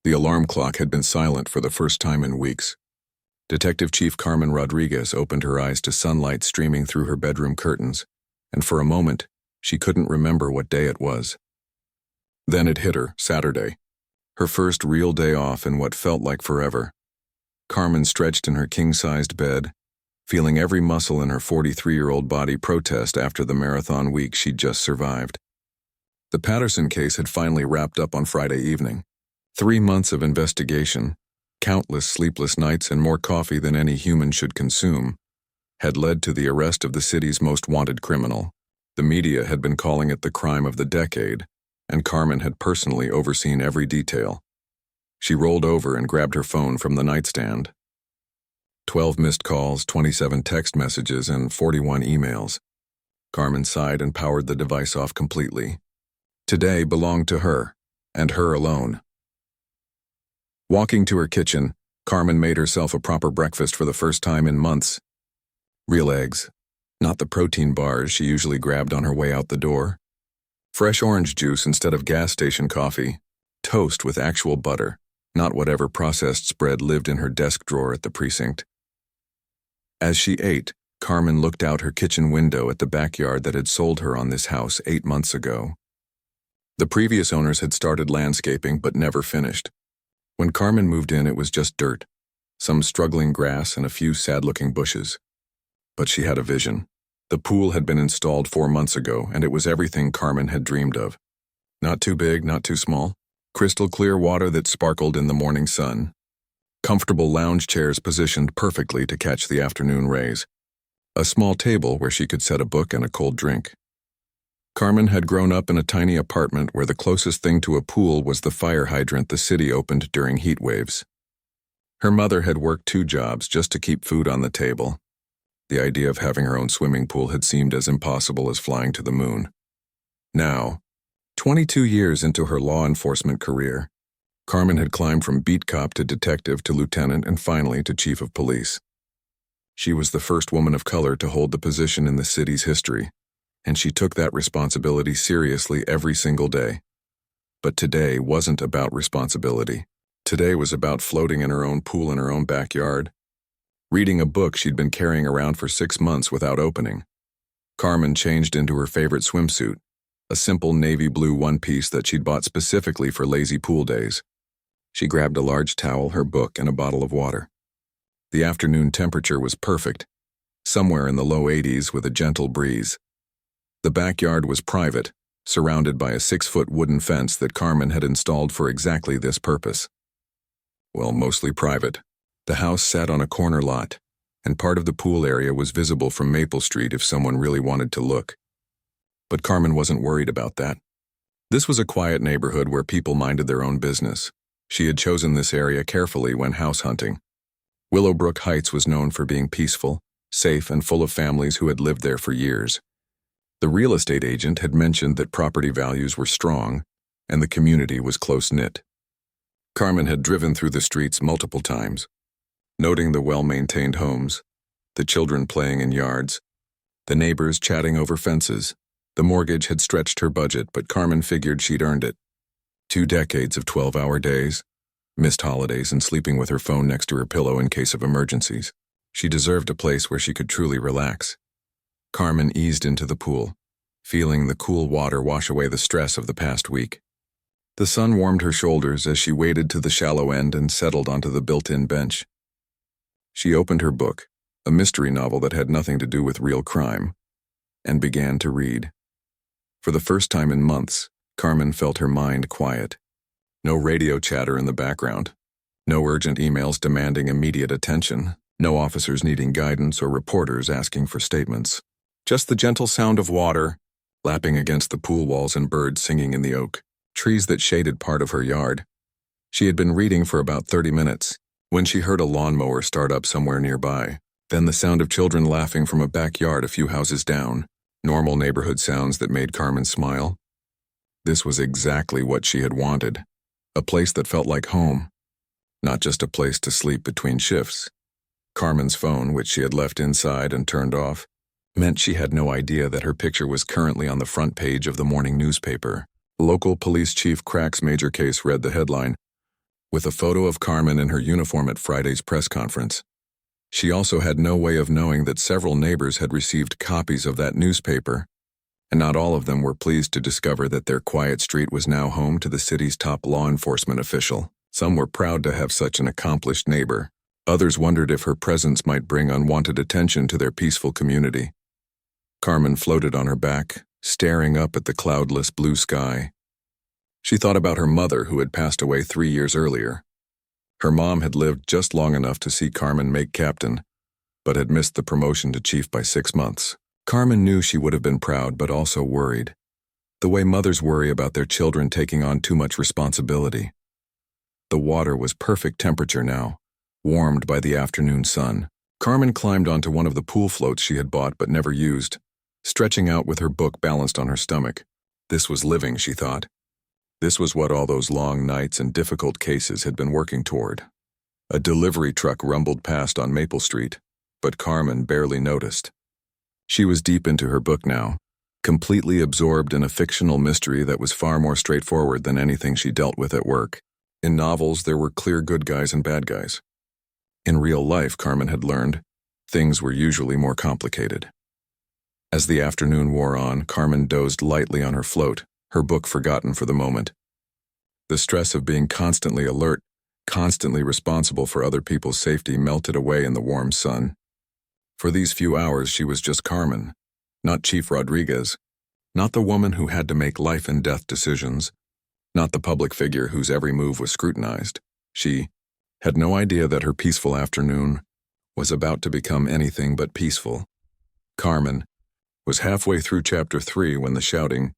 The alarm clock had been silent for the first time in weeks. Detective Chief Carmen Rodriguez opened her eyes to sunlight streaming through her bedroom curtains, and for a moment, she couldn't remember what day it was. Then it hit her, Saturday. Her first real day off in what felt like forever. Carmen stretched in her king-sized bed, feeling every muscle in her 43-year-old body protest after the marathon week she'd just survived. The Patterson case had finally wrapped up on Friday evening. 3 months of investigation, countless sleepless nights and more coffee than any human should consume, had led to the arrest of the city's most wanted criminal. The media had been calling it the crime of the decade, and Carmen had personally overseen every detail. She rolled over and grabbed her phone from the nightstand. 12 missed calls, 27 text messages, and 41 emails. Carmen sighed and powered the device off completely. Today belonged to her, and her alone. Walking to her kitchen, Carmen made herself a proper breakfast for the first time in months. Real eggs, not the protein bars she usually grabbed on her way out the door. Fresh orange juice instead of gas station coffee. Toast with actual butter, not whatever processed spread lived in her desk drawer at the precinct. As she ate, Carmen looked out her kitchen window at the backyard that had sold her on this house 8 months ago. The previous owners had started landscaping but never finished. When Carmen moved in, it was just dirt, some struggling grass and a few sad-looking bushes. But she had a vision. The pool had been installed 4 months ago, and it was everything Carmen had dreamed of. Not too big, not too small. Crystal clear water that sparkled in the morning sun. Comfortable lounge chairs positioned perfectly to catch the afternoon rays. A small table where she could set a book and a cold drink. Carmen had grown up in a tiny apartment where the closest thing to a pool was the fire hydrant the city opened during heat waves. Her mother had worked 2 jobs just to keep food on the table. The idea of having her own swimming pool had seemed as impossible as flying to the moon. Now, 22 years into her law enforcement career, Carmen had climbed from beat cop to detective to lieutenant and finally to chief of police. She was the first woman of color to hold the position in the city's history, and she took that responsibility seriously every single day. But today wasn't about responsibility. Today was about floating in her own pool in her own backyard, reading a book she'd been carrying around for 6 months without opening. Carmen changed into her favorite swimsuit, a simple navy blue one-piece that she'd bought specifically for lazy pool days. She grabbed a large towel, her book, and a bottle of water. The afternoon temperature was perfect, somewhere in the low 80s with a gentle breeze. The backyard was private, surrounded by a 6-foot wooden fence that Carmen had installed for exactly this purpose. Well, mostly private. The house sat on a corner lot, and part of the pool area was visible from Maple Street if someone really wanted to look. But Carmen wasn't worried about that. This was a quiet neighborhood where people minded their own business. She had chosen this area carefully when house hunting. Willowbrook Heights was known for being peaceful, safe, and full of families who had lived there for years. The real estate agent had mentioned that property values were strong, and the community was close-knit. Carmen had driven through the streets multiple times, noting the well-maintained homes, the children playing in yards, the neighbors chatting over fences. The mortgage had stretched her budget, but Carmen figured she'd earned it. 2 decades of 12-hour days, missed holidays, and sleeping with her phone next to her pillow in case of emergencies. She deserved a place where she could truly relax. Carmen eased into the pool, feeling the cool water wash away the stress of the past week. The sun warmed her shoulders as she waded to the shallow end and settled onto the built-in bench. She opened her book, a mystery novel that had nothing to do with real crime, and began to read. For the first time in months, Carmen felt her mind quiet. No radio chatter in the background. No urgent emails demanding immediate attention. No officers needing guidance or reporters asking for statements. Just the gentle sound of water lapping against the pool walls and birds singing in the oak trees that shaded part of her yard. She had been reading for about 30 minutes when she heard a lawnmower start up somewhere nearby. Then the sound of children laughing from a backyard a few houses down. Normal neighborhood sounds that made Carmen smile. This was exactly what she had wanted. A place that felt like home. Not just a place to sleep between shifts. Carmen's phone, which she had left inside and turned off, meant she had no idea that her picture was currently on the front page of the morning newspaper. Local police chief cracks major case read the headline, with a photo of Carmen in her uniform at Friday's press conference. She also had no way of knowing that several neighbors had received copies of that newspaper, and not all of them were pleased to discover that their quiet street was now home to the city's top law enforcement official. Some were proud to have such an accomplished neighbor. Others wondered if her presence might bring unwanted attention to their peaceful community. Carmen floated on her back, staring up at the cloudless blue sky. She thought about her mother, who had passed away 3 years earlier. Her mom had lived just long enough to see Carmen make captain, but had missed the promotion to chief by 6 months. Carmen knew she would have been proud, but also worried, the way mothers worry about their children taking on too much responsibility. The water was perfect temperature now, warmed by the afternoon sun. Carmen climbed onto one of the pool floats she had bought but never used, stretching out with her book balanced on her stomach. This was living, she thought. This was what all those long nights and difficult cases had been working toward. A delivery truck rumbled past on Maple Street, but Carmen barely noticed. She was deep into her book now, completely absorbed in a fictional mystery that was far more straightforward than anything she dealt with at work. In novels, there were clear good guys and bad guys. In real life, Carmen had learned, things were usually more complicated. As the afternoon wore on, Carmen dozed lightly on her float, her book forgotten for the moment. The stress of being constantly alert, constantly responsible for other people's safety melted away in the warm sun. For these few hours, she was just Carmen, not Chief Rodriguez, not the woman who had to make life and death decisions, not the public figure whose every move was scrutinized. She had no idea that her peaceful afternoon was about to become anything but peaceful. Carmen was halfway through chapter 3 when the shouting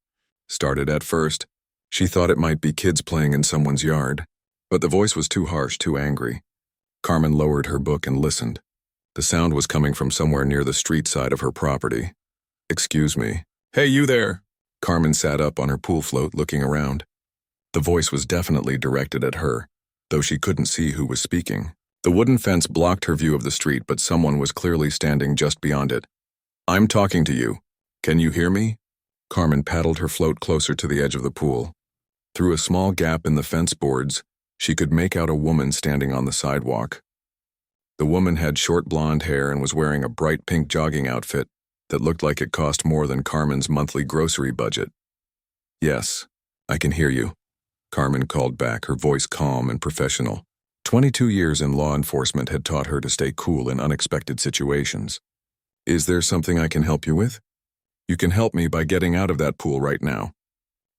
started. At first, she thought it might be kids playing in someone's yard, but the voice was too harsh, too angry. Carmen lowered her book and listened. The sound was coming from somewhere near the street side of her property. "Excuse me." "Hey, you there!" Carmen sat up on her pool float, looking around. The voice was definitely directed at her, though she couldn't see who was speaking. The wooden fence blocked her view of the street, but someone was clearly standing just beyond it. "I'm talking to you. Can you hear me?" Carmen paddled her float closer to the edge of the pool. Through a small gap in the fence boards, she could make out a woman standing on the sidewalk. The woman had short blonde hair and was wearing a bright pink jogging outfit that looked like it cost more than Carmen's monthly grocery budget. "Yes, I can hear you," Carmen called back, her voice calm and professional. 22 years in law enforcement had taught her to stay cool in unexpected situations. "Is there something I can help you with?" "You can help me by getting out of that pool right now."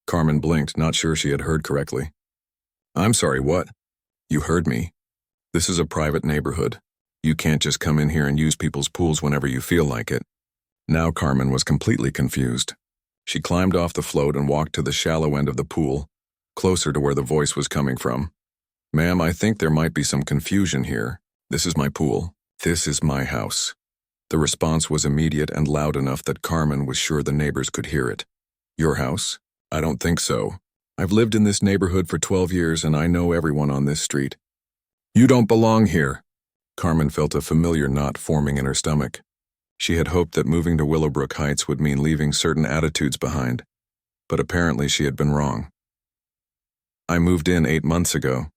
Carmen blinked, not sure she had heard correctly. "I'm sorry, what?" "You heard me. This is a private neighborhood. You can't just come in here and use people's pools whenever you feel like it." Now Carmen was completely confused. She climbed off the float and walked to the shallow end of the pool, closer to where the voice was coming from. "Ma'am, I think there might be some confusion here. This is my pool. This is my house." The response was immediate and loud enough that Carmen was sure the neighbors could hear it. "Your house? I don't think so. I've lived in this neighborhood for 12 years and I know everyone on this street." "You don't belong here." Carmen felt a familiar knot forming in her stomach. She had hoped that moving to Willowbrook Heights would mean leaving certain attitudes behind, but apparently she had been wrong. "I moved in 8 months ago,"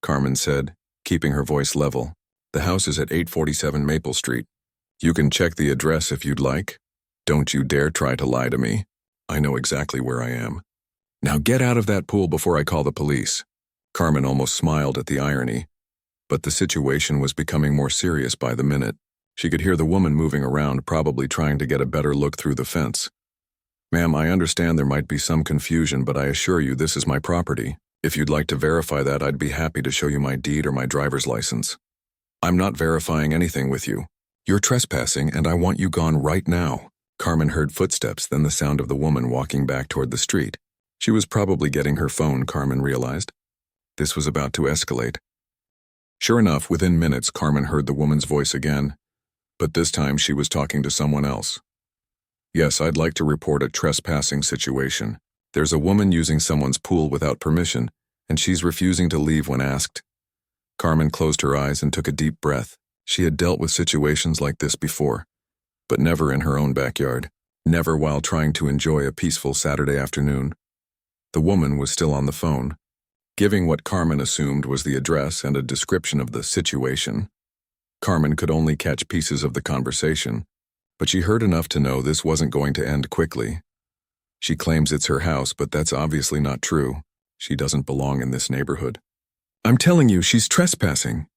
Carmen said, keeping her voice level. "The house is at 847 Maple Street. You can check the address if you'd like. Don't you dare try to lie to me. I know exactly where I am. Now get out of that pool before I call the police." Carmen almost smiled at the irony, but the situation was becoming more serious by the minute. She could hear the woman moving around, probably trying to get a better look through the fence. "Ma'am, I understand there might be some confusion, but I assure you this is my property. If you'd like to verify that, I'd be happy to show you my deed or my driver's license." "I'm not verifying anything with you. You're trespassing and I want you gone right now." Carmen heard footsteps, then the sound of the woman walking back toward the street. She was probably getting her phone, Carmen realized. This was about to escalate. Sure enough, within minutes, Carmen heard the woman's voice again, but this time she was talking to someone else. "Yes, I'd like to report a trespassing situation. There's a woman using someone's pool without permission, and she's refusing to leave when asked." Carmen closed her eyes and took a deep breath. She had dealt with situations like this before, but never in her own backyard, never while trying to enjoy a peaceful Saturday afternoon. The woman was still on the phone. Giving what Carmen assumed was the address and a description of the situation. Carmen could only catch pieces of the conversation, but she heard enough to know this wasn't going to end quickly. She claims it's her house, but that's obviously not true. She doesn't belong in this neighborhood. I'm telling you, she's trespassing.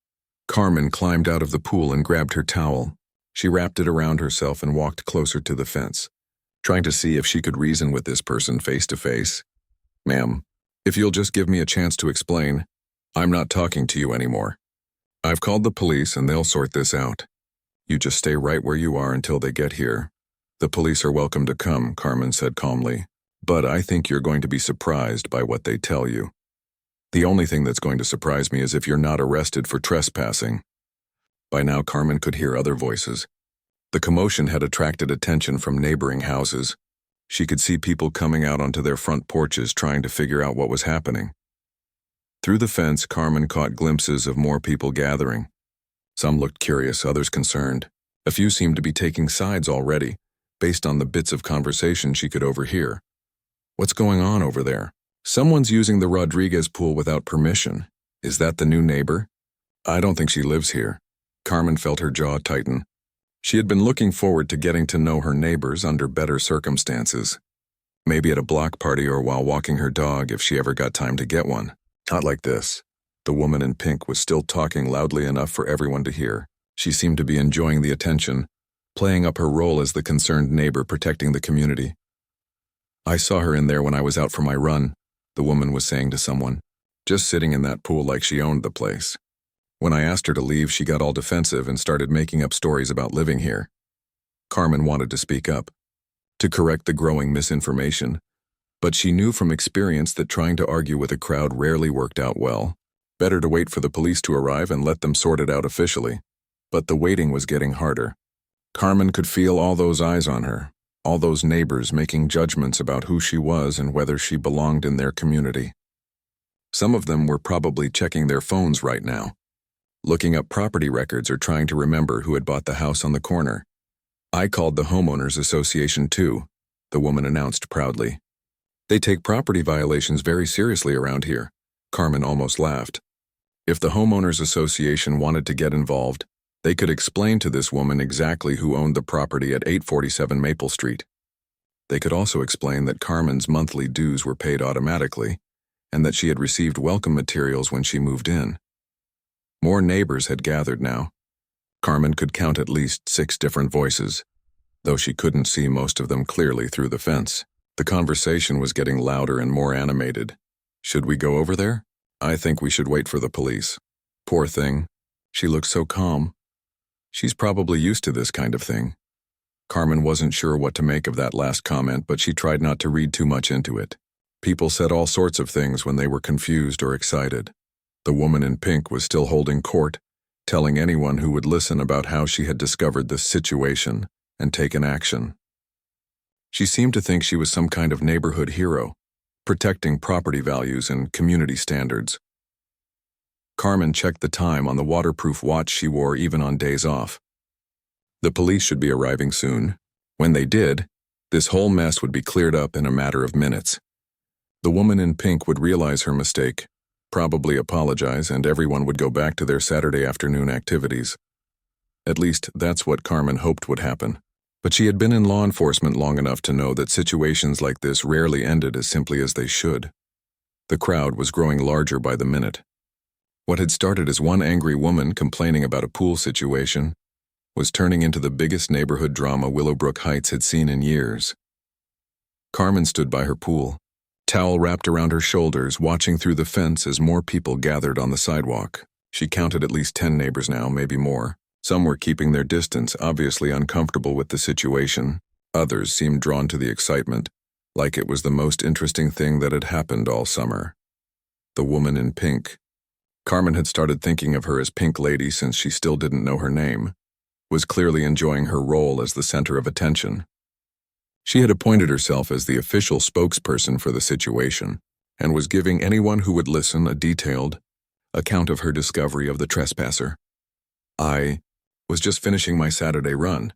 Carmen climbed out of the pool and grabbed her towel. She wrapped it around herself and walked closer to the fence, trying to see if she could reason with this person face to face. Ma'am, if you'll just give me a chance to explain, I'm not talking to you anymore. I've called the police and they'll sort this out. You just stay right where you are until they get here. The police are welcome to come, Carmen said calmly, but I think you're going to be surprised by what they tell you. The only thing that's going to surprise me is if you're not arrested for trespassing. By now, Carmen could hear other voices. The commotion had attracted attention from neighboring houses. She could see people coming out onto their front porches trying to figure out what was happening. Through the fence, Carmen caught glimpses of more people gathering. Some looked curious, others concerned. A few seemed to be taking sides already, based on the bits of conversation she could overhear. What's going on over there? Someone's using the Rodriguez pool without permission. Is that the new neighbor? I don't think she lives here. Carmen felt her jaw tighten. She had been looking forward to getting to know her neighbors under better circumstances. Maybe at a block party or while walking her dog if she ever got time to get one. Not like this. The woman in pink was still talking loudly enough for everyone to hear. She seemed to be enjoying the attention, playing up her role as the concerned neighbor protecting the community. I saw her in there when I was out for my run, the woman was saying to someone, just sitting in that pool like she owned the place. When I asked her to leave, she got all defensive and started making up stories about living here. Carmen wanted to speak up, to correct the growing misinformation, but she knew from experience that trying to argue with a crowd rarely worked out well. Better to wait for the police to arrive and let them sort it out officially. But the waiting was getting harder. Carmen could feel all those eyes on her, all those neighbors making judgments about who she was and whether she belonged in their community. Some of them were probably checking their phones right now, looking up property records or trying to remember who had bought the house on the corner. I called the homeowners association too, the woman announced proudly. They take property violations very seriously around here. Carmen almost laughed. If the homeowners association wanted to get involved, they could explain to this woman exactly who owned the property at 847 Maple Street. They could also explain that Carmen's monthly dues were paid automatically, and that she had received welcome materials when she moved in. More neighbors had gathered now. Carmen could count at least 6 different voices, though she couldn't see most of them clearly through the fence. The conversation was getting louder and more animated. Should we go over there? I think we should wait for the police. Poor thing. She looked so calm. She's probably used to this kind of thing. Carmen wasn't sure what to make of that last comment, but she tried not to read too much into it. People said all sorts of things when they were confused or excited. The woman in pink was still holding court, telling anyone who would listen about how she had discovered the situation and taken action. She seemed to think she was some kind of neighborhood hero, protecting property values and community standards. Carmen checked the time on the waterproof watch she wore even on days off. The police should be arriving soon. When they did, this whole mess would be cleared up in a matter of minutes. The woman in pink would realize her mistake, probably apologize, and everyone would go back to their Saturday afternoon activities. At least that's what Carmen hoped would happen. But she had been in law enforcement long enough to know that situations like this rarely ended as simply as they should. The crowd was growing larger by the minute. What had started as one angry woman complaining about a pool situation was turning into the biggest neighborhood drama Willowbrook Heights had seen in years. Carmen stood by her pool, towel wrapped around her shoulders, watching through the fence as more people gathered on the sidewalk. She counted at least 10 neighbors now, maybe more. Some were keeping their distance, obviously uncomfortable with the situation. Others seemed drawn to the excitement, like it was the most interesting thing that had happened all summer. The woman in pink. Carmen had started thinking of her as Pink Lady since she still didn't know her name, was clearly enjoying her role as the center of attention. She had appointed herself as the official spokesperson for the situation and was giving anyone who would listen a detailed account of her discovery of the trespasser. I was just finishing my Saturday run,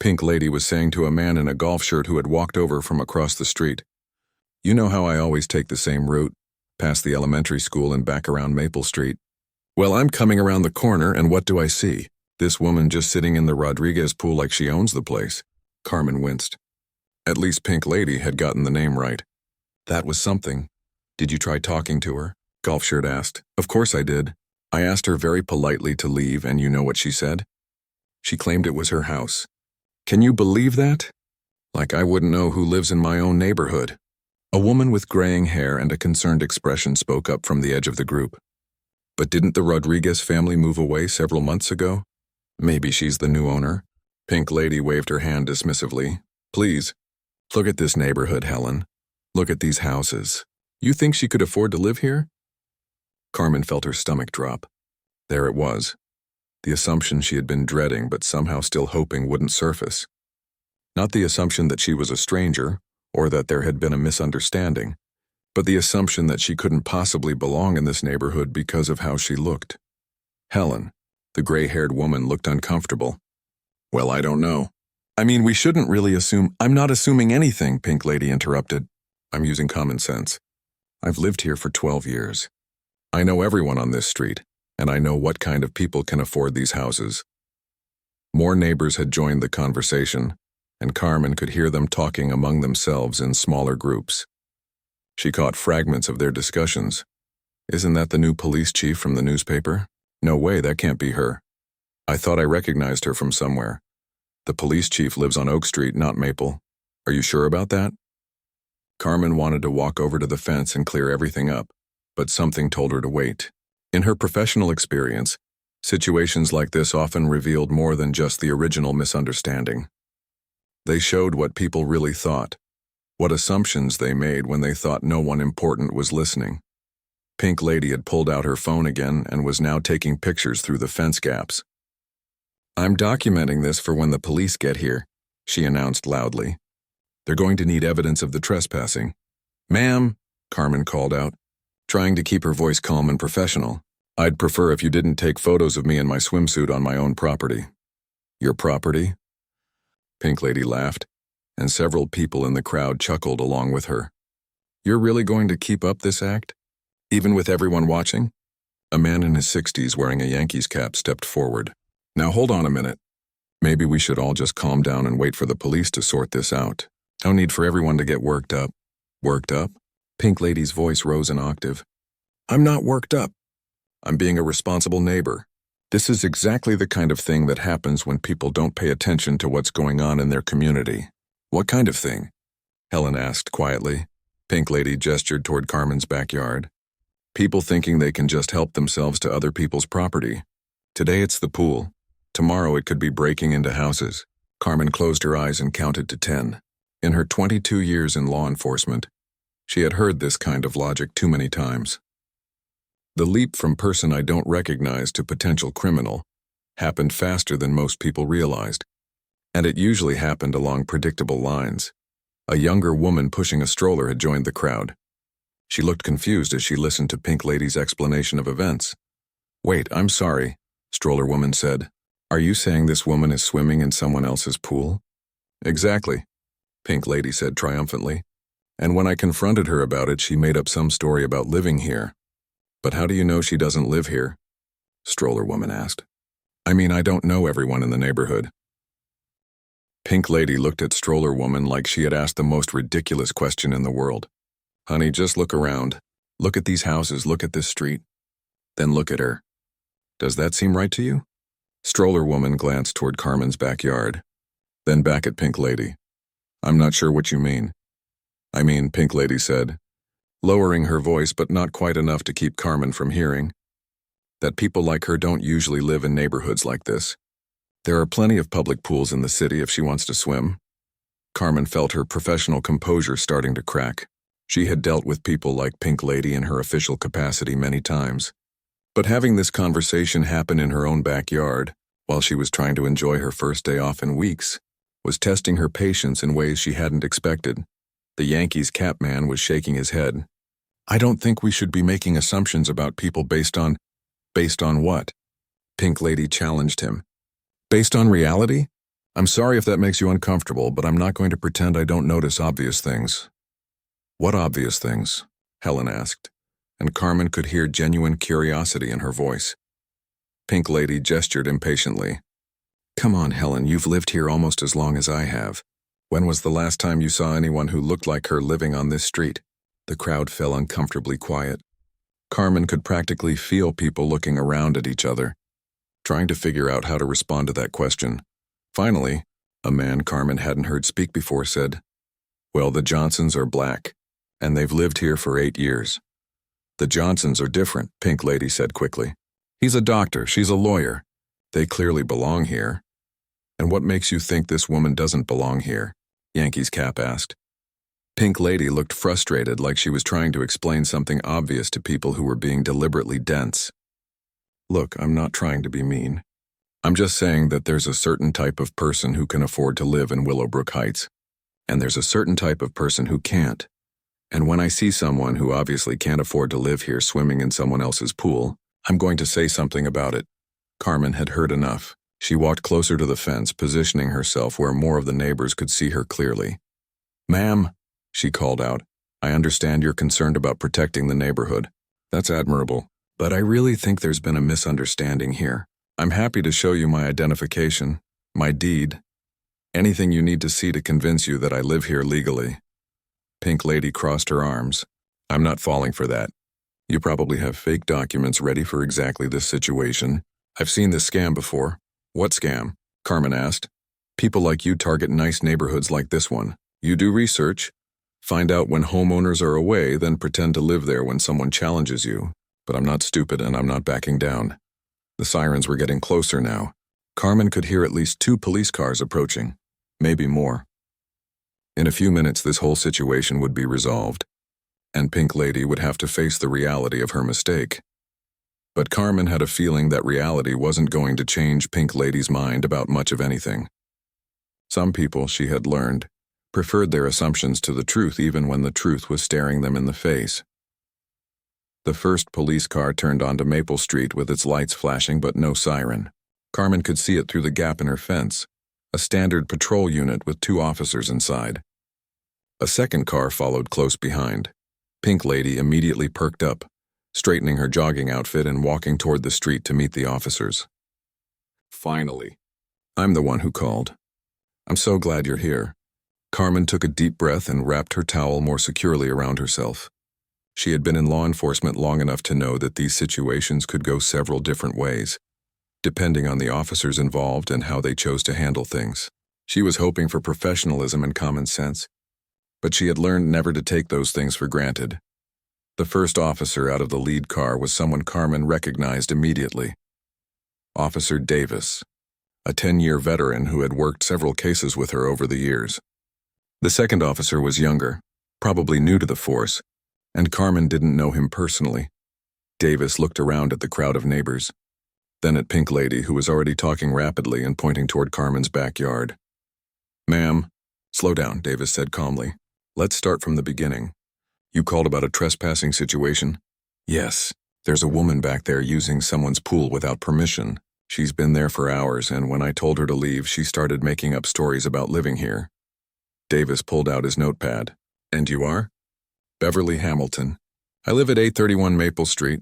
Pink Lady was saying to a man in a golf shirt who had walked over from across the street. You know how I always take the same route, past the elementary school and back around Maple Street. Well, I'm coming around the corner, and what do I see? This woman just sitting in the Rodriguez pool like she owns the place. Carmen winced. At least Pink Lady had gotten the name right. That was something. Did you try talking to her? Golfshirt asked. Of course I did. I asked her very politely to leave, and you know what she said? She claimed it was her house. Can you believe that? Like I wouldn't know who lives in my own neighborhood. A woman with graying hair and a concerned expression spoke up from the edge of the group. But didn't the Rodriguez family move away several months ago? Maybe she's the new owner. Pink Lady waved her hand dismissively. Please, look at this neighborhood, Helen. Look at these houses. You think she could afford to live here? Carmen felt her stomach drop. There it was. The assumption she had been dreading but somehow still hoping wouldn't surface. Not the assumption that she was a stranger, or that there had been a misunderstanding, but the assumption that she couldn't possibly belong in this neighborhood because of how she looked. Helen, the gray-haired woman, looked uncomfortable. Well, I don't know. I mean, we shouldn't really assume— I'm not assuming anything, Pink Lady interrupted. I'm using common sense. I've lived here for 12 years. I know everyone on this street, and I know what kind of people can afford these houses. More neighbors had joined the conversation, and Carmen could hear them talking among themselves in smaller groups. She caught fragments of their discussions. Isn't that the new police chief from the newspaper? No way, that can't be her. I thought I recognized her from somewhere. The police chief lives on Oak Street, not Maple. Are you sure about that? Carmen wanted to walk over to the fence and clear everything up, but something told her to wait. In her professional experience, situations like this often revealed more than just the original misunderstanding. They showed what people really thought, what assumptions they made when they thought no one important was listening. Pink Lady had pulled out her phone again and was now taking pictures through the fence gaps. I'm documenting this for when the police get here, she announced loudly. They're going to need evidence of the trespassing. Ma'am, Carmen called out, trying to keep her voice calm and professional. I'd prefer if you didn't take photos of me in my swimsuit on my own property. Your property? Pink Lady laughed, and several people in the crowd chuckled along with her. You're really going to keep up this act? Even with everyone watching? A man in his 60s wearing a Yankees cap stepped forward. Now hold on a minute. Maybe we should all just calm down and wait for the police to sort this out. No need for everyone to get worked up. Worked up? Pink Lady's voice rose an octave. I'm not worked up. I'm being a responsible neighbor. This is exactly the kind of thing that happens when people don't pay attention to what's going on in their community. What kind of thing? Helen asked quietly. Pink Lady gestured toward Carmen's backyard. People thinking they can just help themselves to other people's property. Today it's the pool. Tomorrow it could be breaking into houses. Carmen closed her eyes and counted to 10. In her 22 years in law enforcement, she had heard this kind of logic too many times. The leap from person I don't recognize to potential criminal happened faster than most people realized, and it usually happened along predictable lines. A younger woman pushing a stroller had joined the crowd. She looked confused as she listened to Pink Lady's explanation of events. Wait, I'm sorry, stroller woman said. Are you saying this woman is swimming in someone else's pool? Exactly, Pink Lady said triumphantly. And when I confronted her about it, she made up some story about living here. But how do you know she doesn't live here? Stroller woman asked. I mean, I don't know everyone in the neighborhood. Pink Lady looked at stroller woman like she had asked the most ridiculous question in the world. Honey, just look around. Look at these houses, look at this street. Then look at her. Does that seem right to you? Stroller woman glanced toward Carmen's backyard, then back at Pink Lady. I'm not sure what you mean. I mean, Pink Lady said, lowering her voice but not quite enough to keep Carmen from hearing, that people like her don't usually live in neighborhoods like this. There are plenty of public pools in the city if she wants to swim. Carmen felt her professional composure starting to crack. She had dealt with people like Pink Lady in her official capacity many times. But having this conversation happen in her own backyard, while she was trying to enjoy her first day off in weeks, was testing her patience in ways she hadn't expected. The Yankees cap man was shaking his head. I don't think we should be making assumptions about people based on what? Pink Lady challenged him. Based on reality? I'm sorry if that makes you uncomfortable, but I'm not going to pretend I don't notice obvious things. What obvious things? Helen asked. and Carmen could hear genuine curiosity in her voice. Pink Lady gestured impatiently. Come on, Helen, you've lived here almost as long as I have. When was the last time you saw anyone who looked like her living on this street? The crowd fell uncomfortably quiet. Carmen could practically feel people looking around at each other, trying to figure out how to respond to that question. Finally, a man Carmen hadn't heard speak before said, Well, the Johnsons are black, and they've lived here for 8 years. The Johnsons are different, Pink Lady said quickly. He's a doctor, she's a lawyer. They clearly belong here. And what makes you think this woman doesn't belong here? Yankee's Cap asked. Pink Lady looked frustrated, like she was trying to explain something obvious to people who were being deliberately dense. Look, I'm not trying to be mean. I'm just saying that there's a certain type of person who can afford to live in Willowbrook Heights, and there's a certain type of person who can't. And when I see someone who obviously can't afford to live here swimming in someone else's pool, I'm going to say something about it. Carmen had heard enough. She walked closer to the fence, positioning herself where more of the neighbors could see her clearly. Ma'am, she called out, I understand you're concerned about protecting the neighborhood. That's admirable, but I really think there's been a misunderstanding here. I'm happy to show you my identification, my deed, anything you need to see to convince you that I live here legally. Pink Lady crossed her arms. I'm not falling for that. You probably have fake documents ready for exactly this situation. I've seen this scam before. What scam? Carmen asked. People like you target nice neighborhoods like this one. You do research, find out when homeowners are away, then pretend to live there when someone challenges you. But I'm not stupid and I'm not backing down. The sirens were getting closer now. Carmen could hear at least 2 police cars approaching, maybe more. In a few minutes, this whole situation would be resolved, and Pink Lady would have to face the reality of her mistake. But Carmen had a feeling that reality wasn't going to change Pink Lady's mind about much of anything. Some people, she had learned, preferred their assumptions to the truth even when the truth was staring them in the face. The first police car turned onto Maple Street with its lights flashing but no siren. Carmen could see it through the gap in her fence, a standard patrol unit with 2 officers inside. A second car followed close behind. Pink Lady immediately perked up, straightening her jogging outfit and walking toward the street to meet the officers. Finally. I'm the one who called. I'm so glad you're here. Carmen took a deep breath and wrapped her towel more securely around herself. She had been in law enforcement long enough to know that these situations could go several different ways, depending on the officers involved and how they chose to handle things. She was hoping for professionalism and common sense, but she had learned never to take those things for granted. The first officer out of the lead car was someone Carmen recognized immediately. Officer Davis, a 10-year veteran who had worked several cases with her over the years. The second officer was younger, probably new to the force, and Carmen didn't know him personally. Davis looked around at the crowd of neighbors, then at Pink Lady, who was already talking rapidly and pointing toward Carmen's backyard. Ma'am, slow down, Davis said calmly. Let's start from the beginning. You called about a trespassing situation? Yes. There's a woman back there using someone's pool without permission. She's been there for hours, and when I told her to leave, she started making up stories about living here. Davis pulled out his notepad. And you are? Beverly Hamilton. I live at 831 Maple Street.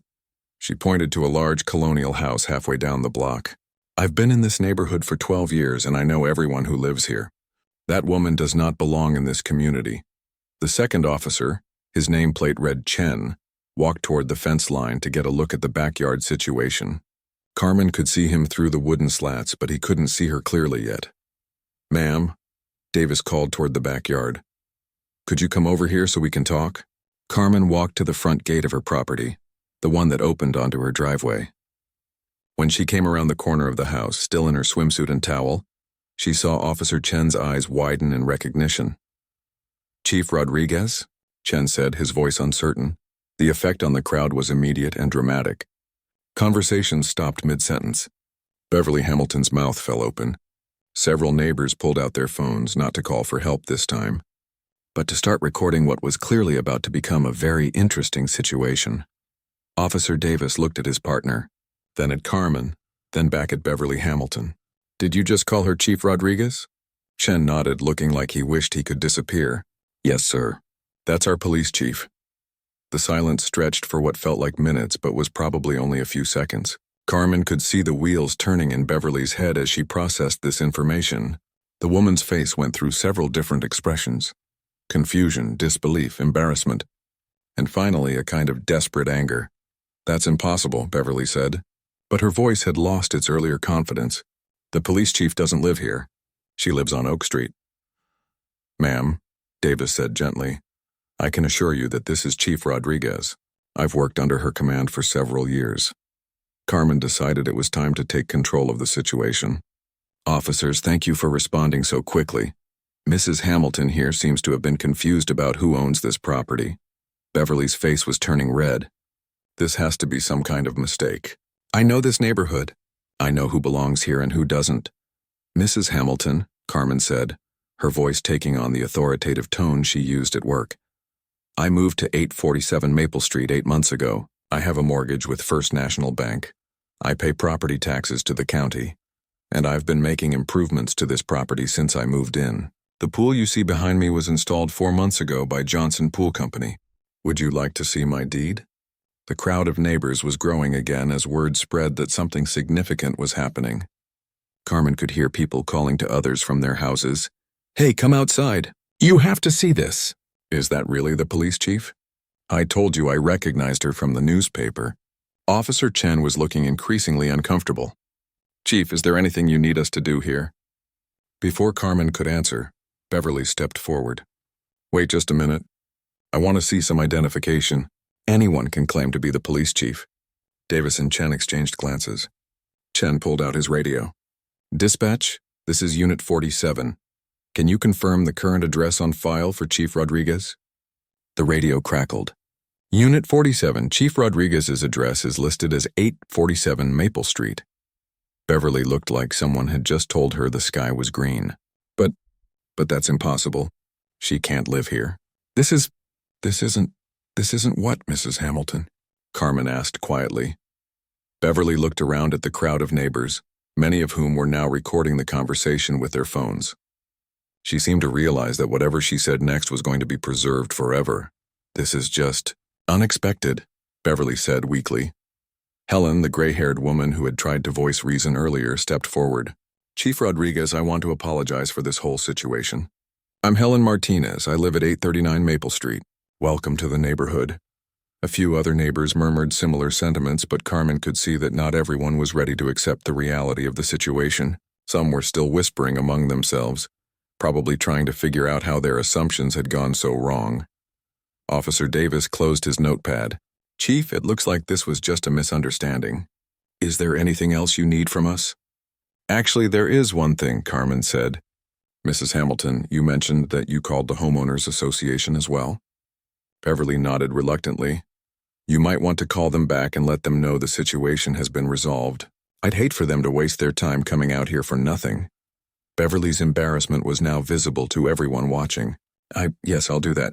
She pointed to a large colonial house halfway down the block. I've been in this neighborhood for 12 years, and I know everyone who lives here. That woman does not belong in this community. The second officer, his nameplate read Chen, walked toward the fence line to get a look at the backyard situation. Carmen could see him through the wooden slats, but he couldn't see her clearly yet. Ma'am, Davis called toward the backyard. Could you come over here so we can talk? Carmen walked to the front gate of her property, the one that opened onto her driveway. When she came around the corner of the house, still in her swimsuit and towel, she saw Officer Chen's eyes widen in recognition. Chief Rodriguez? Chen said, his voice uncertain. The effect on the crowd was immediate and dramatic. Conversation stopped mid-sentence. Beverly Hamilton's mouth fell open. Several neighbors pulled out their phones, not to call for help this time, but to start recording what was clearly about to become a very interesting situation. Officer Davis looked at his partner, then at Carmen, then back at Beverly Hamilton. Did you just call her Chief Rodriguez? Chen nodded, looking like he wished he could disappear. Yes, sir. That's our police chief. The silence stretched for what felt like minutes but was probably only a few seconds. Carmen could see the wheels turning in Beverly's head as she processed this information. The woman's face went through several different expressions: confusion, disbelief, embarrassment, and finally a kind of desperate anger. "That's impossible," Beverly said, but her voice had lost its earlier confidence. "The police chief doesn't live here. She lives on Oak Street." "Ma'am," Davis said gently, "I can assure you that this is Chief Rodriguez. I've worked under her command for several years." Carmen decided it was time to take control of the situation. "Officers, thank you for responding so quickly. Mrs. Hamilton here seems to have been confused about who owns this property." Beverly's face was turning red. "This has to be some kind of mistake. I know this neighborhood. I know who belongs here and who doesn't." "Mrs. Hamilton," Carmen said, her voice taking on the authoritative tone she used at work, "I moved to 847 Maple Street 8 months ago. I have a mortgage with First National Bank. I pay property taxes to the county, and I've been making improvements to this property since I moved in. The pool you see behind me was installed 4 months ago by Johnson Pool Company. Would you like to see my deed?" The crowd of neighbors was growing again as word spread that something significant was happening. Carmen could hear people calling to others from their houses, "Hey, come outside. You have to see this." "Is that really the police chief? I told you I recognized her from the newspaper." Officer Chen was looking increasingly uncomfortable. "Chief, is there anything you need us to do here?" Before Carmen could answer, Beverly stepped forward. "Wait just a minute. I want to see some identification. Anyone can claim to be the police chief." Davis and Chen exchanged glances. Chen pulled out his radio. "Dispatch, this is Unit 47. Can you confirm the current address on file for Chief Rodriguez?" The radio crackled. "Unit 47, Chief Rodriguez's address is listed as 847 Maple Street." Beverly looked like someone had just told her the sky was green. But that's impossible. She can't live here." This isn't what, Mrs. Hamilton?" Carmen asked quietly. Beverly looked around at the crowd of neighbors, many of whom were now recording the conversation with their phones. She seemed to realize that whatever she said next was going to be preserved forever. "This is just unexpected," Beverly said weakly. Helen, the gray-haired woman who had tried to voice reason earlier, stepped forward. "Chief Rodriguez, I want to apologize for this whole situation. I'm Helen Martinez. I live at 839 Maple Street. Welcome to the neighborhood." A few other neighbors murmured similar sentiments, but Carmen could see that not everyone was ready to accept the reality of the situation. Some were still whispering among themselves, probably trying to figure out how their assumptions had gone so wrong. Officer Davis closed his notepad. "Chief, it looks like this was just a misunderstanding. Is there anything else you need from us?" "Actually, there is one thing," Carmen said. "Mrs. Hamilton, you mentioned that you called the Homeowners Association as well." Beverly nodded reluctantly. "You might want to call them back and let them know the situation has been resolved. I'd hate for them to waste their time coming out here for nothing." Beverly's embarrassment was now visible to everyone watching. Yes, I'll do that."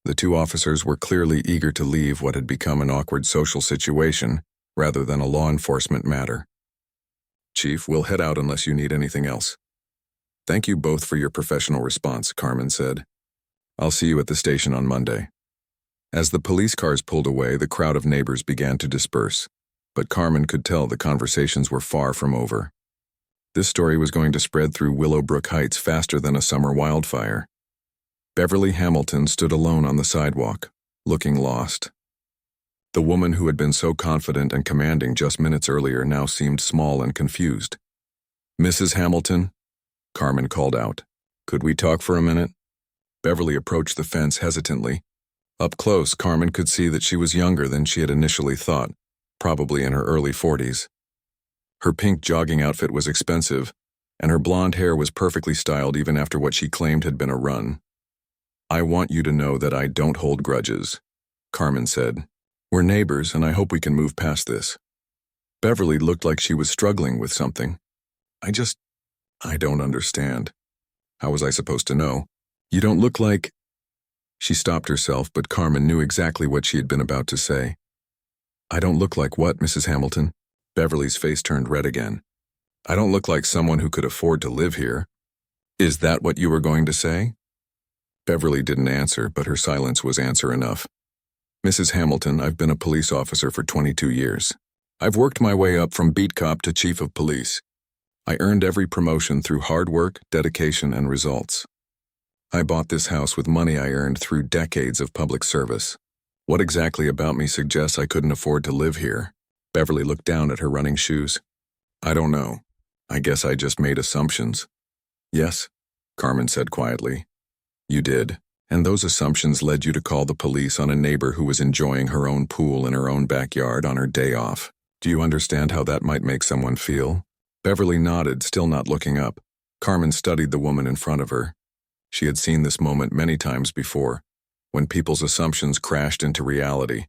The two officers were clearly eager to leave what had become an awkward social situation rather than a law enforcement matter. "Chief, we'll head out unless you need anything else." "Thank you both for your professional response," Carmen said. "I'll see you at the station on Monday." As the police cars pulled away, the crowd of neighbors began to disperse, but Carmen could tell the conversations were far from over. This story was going to spread through Willowbrook Heights faster than a summer wildfire. Beverly Hamilton stood alone on the sidewalk, looking lost. The woman who had been so confident and commanding just minutes earlier now seemed small and confused. "Mrs. Hamilton?" Carmen called out. "Could we talk for a minute?" Beverly approached the fence hesitantly. Up close, Carmen could see that she was younger than she had initially thought, probably in her early 40s. Her pink jogging outfit was expensive, and her blonde hair was perfectly styled even after what she claimed had been a run. "I want you to know that I don't hold grudges," Carmen said. "We're neighbors, and I hope we can move past this." Beverly looked like she was struggling with something. I don't understand. How was I supposed to know? You don't look like... She stopped herself, but Carmen knew exactly what she had been about to say. "I don't look like what, Mrs. Hamilton?" Beverly's face turned red again. "I don't look like someone who could afford to live here." "Is that what you were going to say?" Beverly didn't answer, but her silence was answer enough. Mrs. Hamilton, I've been a police officer for 22 years. I've worked my way up from beat cop to chief of police. I earned every promotion through hard work, dedication, and results. I bought this house with money I earned through decades of public service. What exactly about me suggests I couldn't afford to live here? Beverly looked down at her running shoes. I don't know. I guess I just made assumptions. Yes, Carmen said quietly. You did, and those assumptions led you to call the police on a neighbor who was enjoying her own pool in her own backyard on her day off. Do you understand how that might make someone feel? Beverly nodded, still not looking up. Carmen studied the woman in front of her. She had seen this moment many times before, when people's assumptions crashed into reality,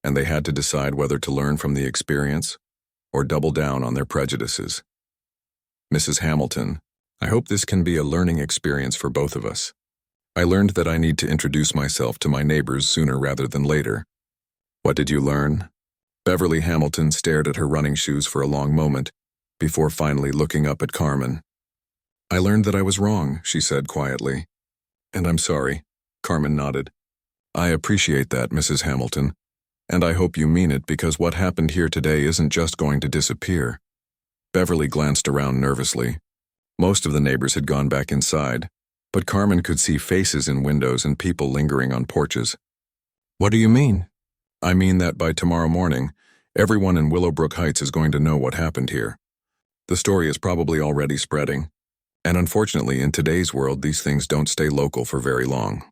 and they had to decide whether to learn from the experience or double down on their prejudices. Mrs. Hamilton, I hope this can be a learning experience for both of us. I learned that I need to introduce myself to my neighbors sooner rather than later. What did you learn? Beverly Hamilton stared at her running shoes for a long moment, before finally looking up at Carmen. I learned that I was wrong, she said quietly. And I'm sorry, Carmen nodded. I appreciate that, Mrs. Hamilton, and I hope you mean it because what happened here today isn't just going to disappear. Beverly glanced around nervously. Most of the neighbors had gone back inside, but Carmen could see faces in windows and people lingering on porches. What do you mean? I mean that by tomorrow morning, everyone in Willowbrook Heights is going to know what happened here. The story is probably already spreading. And unfortunately, in today's world, these things don't stay local for very long.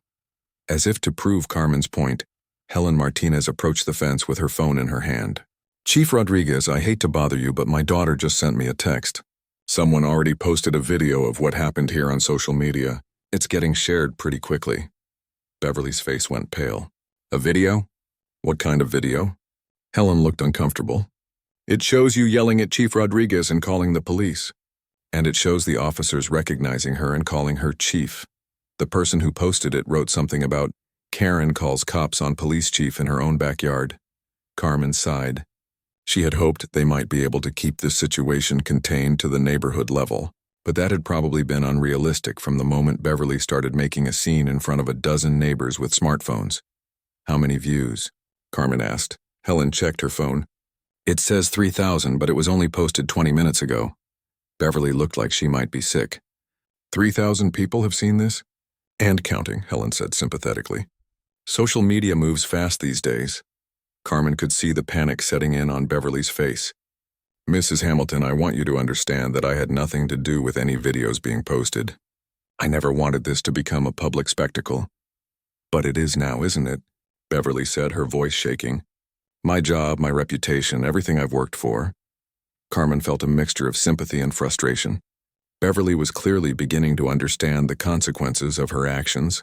As if to prove Carmen's point, Helen Martinez approached the fence with her phone in her hand. Chief Rodriguez, I hate to bother you, but my daughter just sent me a text. Someone already posted a video of what happened here on social media. It's getting shared pretty quickly. Beverly's face went pale. A video? What kind of video? Helen looked uncomfortable. It shows you yelling at Chief Rodriguez and calling the police. And it shows the officers recognizing her and calling her chief. The person who posted it wrote something about Karen calls cops on police chief in her own backyard. Carmen sighed. She had hoped they might be able to keep this situation contained to the neighborhood level, but that had probably been unrealistic from the moment Beverly started making a scene in front of a dozen neighbors with smartphones. How many views? Carmen asked. Helen checked her phone. It says 3,000, but it was only posted 20 minutes ago. Beverly looked like she might be sick. 3,000 people have seen this? And counting, Helen said sympathetically. Social media moves fast these days. Carmen could see the panic setting in on Beverly's face. Mrs. Hamilton, I want you to understand that I had nothing to do with any videos being posted. I never wanted this to become a public spectacle. But it is now, isn't it? Beverly said, her voice shaking. My job, my reputation, everything I've worked for. Carmen felt a mixture of sympathy and frustration. Beverly was clearly beginning to understand the consequences of her actions,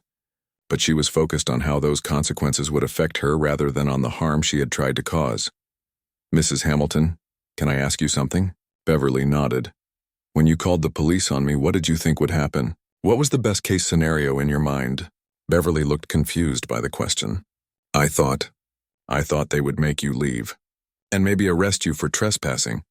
but she was focused on how those consequences would affect her rather than on the harm she had tried to cause. Mrs. Hamilton, can I ask you something? Beverly nodded. When you called the police on me, what did you think would happen? What was the best-case scenario in your mind? Beverly looked confused by the question. I thought they would make you leave, and maybe arrest you for trespassing.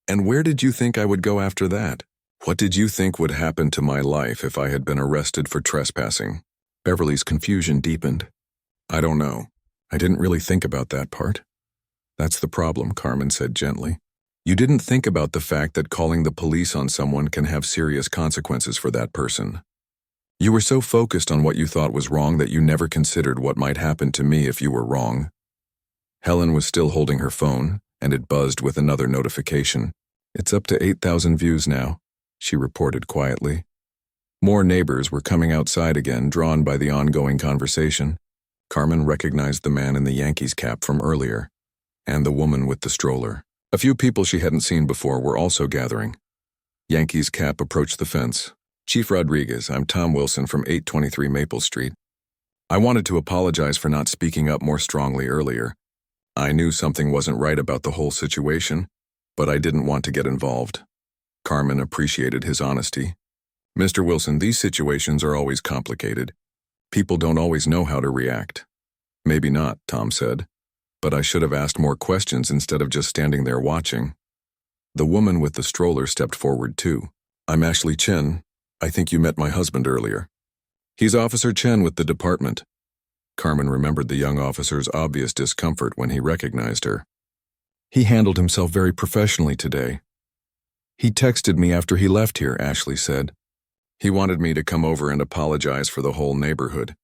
And where did you think I would go after that? What did you think would happen to my life if I had been arrested for trespassing? Beverly's confusion deepened. I don't know. I didn't really think about that part. That's the problem, Carmen said gently. You didn't think about the fact that calling the police on someone can have serious consequences for that person. You were so focused on what you thought was wrong that you never considered what might happen to me if you were wrong. Helen was still holding her phone, and it buzzed with another notification. It's up to 8,000 views now, she reported quietly. More neighbors were coming outside again, drawn by the ongoing conversation. Carmen recognized the man in the Yankees cap from earlier, and the woman with the stroller. A few people she hadn't seen before were also gathering. Yankees cap approached the fence. Chief Rodriguez, I'm Tom Wilson from 823 Maple Street. I wanted to apologize for not speaking up more strongly earlier. I knew something wasn't right about the whole situation, but I didn't want to get involved. Carmen appreciated his honesty. Mr. Wilson, these situations are always complicated. People don't always know how to react. Maybe not, Tom said, but I should have asked more questions instead of just standing there watching. The woman with the stroller stepped forward too. I'm Ashley Chen. I think you met my husband earlier. He's Officer Chen with the department. Carmen remembered the young officer's obvious discomfort when he recognized her. He handled himself very professionally today. He texted me after he left here, Ashley said. He wanted me to come over and apologize for the whole neighborhood.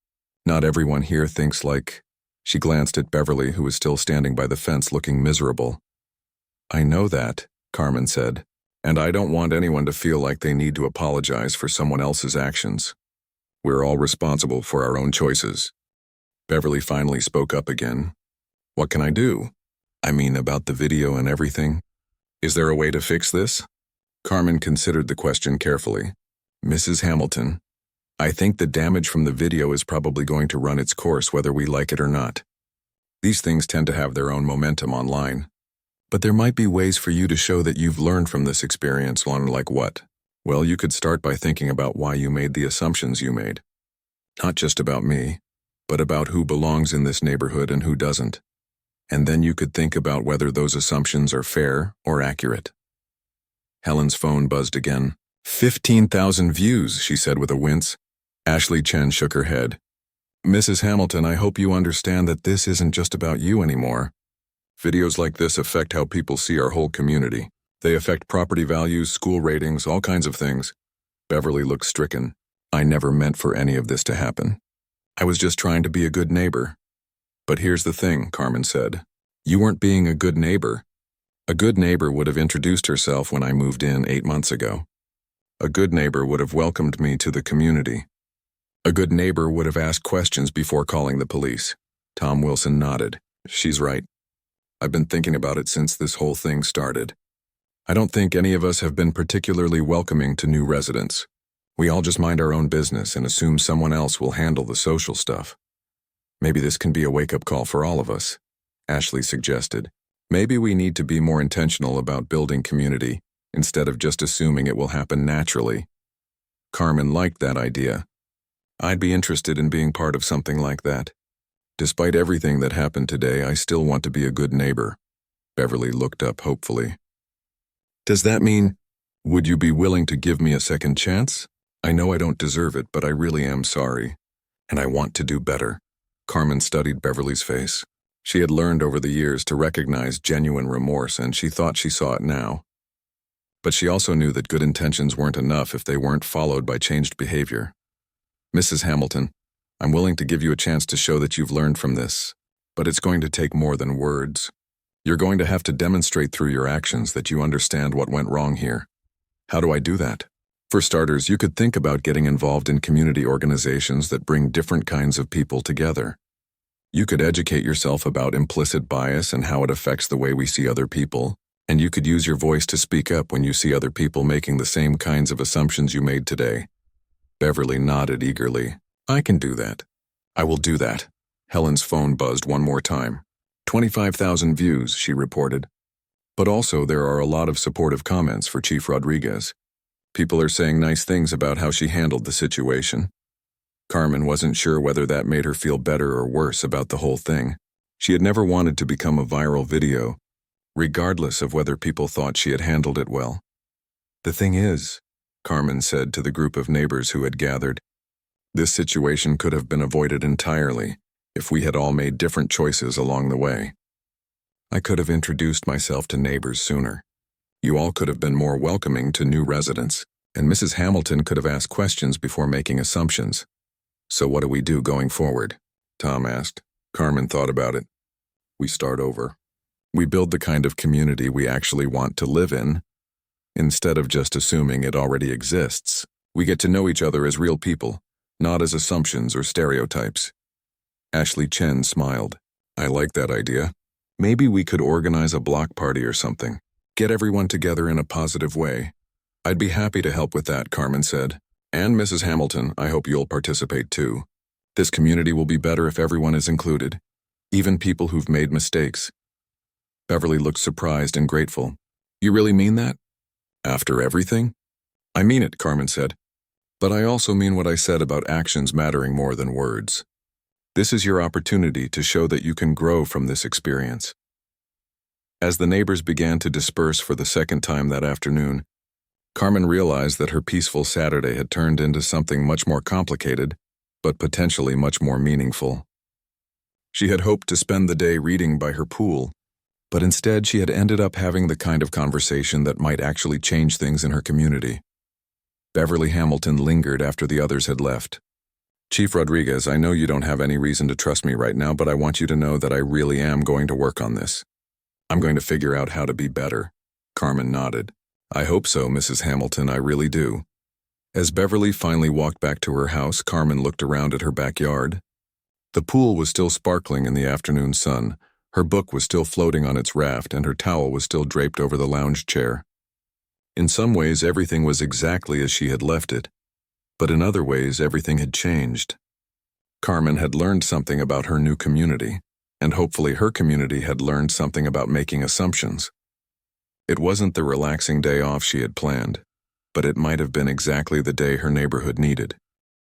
Not everyone here thinks like... She glanced at Beverly, who was still standing by the fence looking miserable. I know that, Carmen said, and I don't want anyone to feel like they need to apologize for someone else's actions. We're all responsible for our own choices. Beverly finally spoke up again. What can I do? I mean, about the video and everything. Is there a way to fix this? Carmen considered the question carefully. Mrs. Hamilton, I think the damage from the video is probably going to run its course whether we like it or not. These things tend to have their own momentum online. But there might be ways for you to show that you've learned from this experience. One like what? Well, you could start by thinking about why you made the assumptions you made. Not just about me, but about who belongs in this neighborhood and who doesn't. And then you could think about whether those assumptions are fair or accurate. Helen's phone buzzed again. 15,000 views, she said with a wince. Ashley Chen shook her head. Mrs. Hamilton, I hope you understand that this isn't just about you anymore. Videos like this affect how people see our whole community. They affect property values, school ratings, all kinds of things. Beverly looked stricken. I never meant for any of this to happen. I was just trying to be a good neighbor. But here's the thing, Carmen said. You weren't being a good neighbor. A good neighbor would have introduced herself when I moved in 8 months ago. A good neighbor would have welcomed me to the community. A good neighbor would have asked questions before calling the police. Tom Wilson nodded. She's right. I've been thinking about it since this whole thing started. I don't think any of us have been particularly welcoming to new residents. We all just mind our own business and assume someone else will handle the social stuff. Maybe this can be a wake-up call for all of us, Ashley suggested. Maybe we need to be more intentional about building community instead of just assuming it will happen naturally. Carmen liked that idea. I'd be interested in being part of something like that. Despite everything that happened today, I still want to be a good neighbor. Beverly looked up hopefully. Does that mean, would you be willing to give me a second chance? I know I don't deserve it, but I really am sorry. And I want to do better. Carmen studied Beverly's face. She had learned over the years to recognize genuine remorse, and she thought she saw it now. But she also knew that good intentions weren't enough if they weren't followed by changed behavior. Mrs. Hamilton, I'm willing to give you a chance to show that you've learned from this, but it's going to take more than words. You're going to have to demonstrate through your actions that you understand what went wrong here. How do I do that? For starters, you could think about getting involved in community organizations that bring different kinds of people together. You could educate yourself about implicit bias and how it affects the way we see other people, and you could use your voice to speak up when you see other people making the same kinds of assumptions you made today. Beverly nodded eagerly. I can do that. I will do that. Helen's phone buzzed one more time. 25,000 views, she reported. But also there are a lot of supportive comments for Chief Rodriguez. People are saying nice things about how she handled the situation. Carmen wasn't sure whether that made her feel better or worse about the whole thing. She had never wanted to become a viral video, regardless of whether people thought she had handled it well. The thing is, Carmen said to the group of neighbors who had gathered, this situation could have been avoided entirely if we had all made different choices along the way. I could have introduced myself to neighbors sooner. You all could have been more welcoming to new residents, and Mrs. Hamilton could have asked questions before making assumptions. So what do we do going forward? Tom asked. Carmen thought about it. We start over. We build the kind of community we actually want to live in. Instead of just assuming it already exists, we get to know each other as real people, not as assumptions or stereotypes. Ashley Chen smiled. I like that idea. Maybe we could organize a block party or something. Get everyone together in a positive way. I'd be happy to help with that, Carmen said. And Mrs. Hamilton, I hope you'll participate too. This community will be better if everyone is included, even people who've made mistakes. Beverly looked surprised and grateful. You really mean that? After everything? I mean it, Carmen said. But I also mean what I said about actions mattering more than words. This is your opportunity to show that you can grow from this experience. As the neighbors began to disperse for the second time that afternoon, Carmen realized that her peaceful Saturday had turned into something much more complicated, but potentially much more meaningful. She had hoped to spend the day reading by her pool, but instead she had ended up having the kind of conversation that might actually change things in her community. Beverly Hamilton lingered after the others had left. "Chief Rodriguez, I know you don't have any reason to trust me right now, but I want you to know that I really am going to work on this. I'm going to figure out how to be better." Carmen nodded. "I hope so, Mrs. Hamilton, I really do." As Beverly finally walked back to her house, Carmen looked around at her backyard. The pool was still sparkling in the afternoon sun, her book was still floating on its raft, and her towel was still draped over the lounge chair. In some ways, everything was exactly as she had left it, but in other ways, everything had changed. Carmen had learned something about her new community, and hopefully her community had learned something about making assumptions. It wasn't the relaxing day off she had planned, but it might have been exactly the day her neighborhood needed.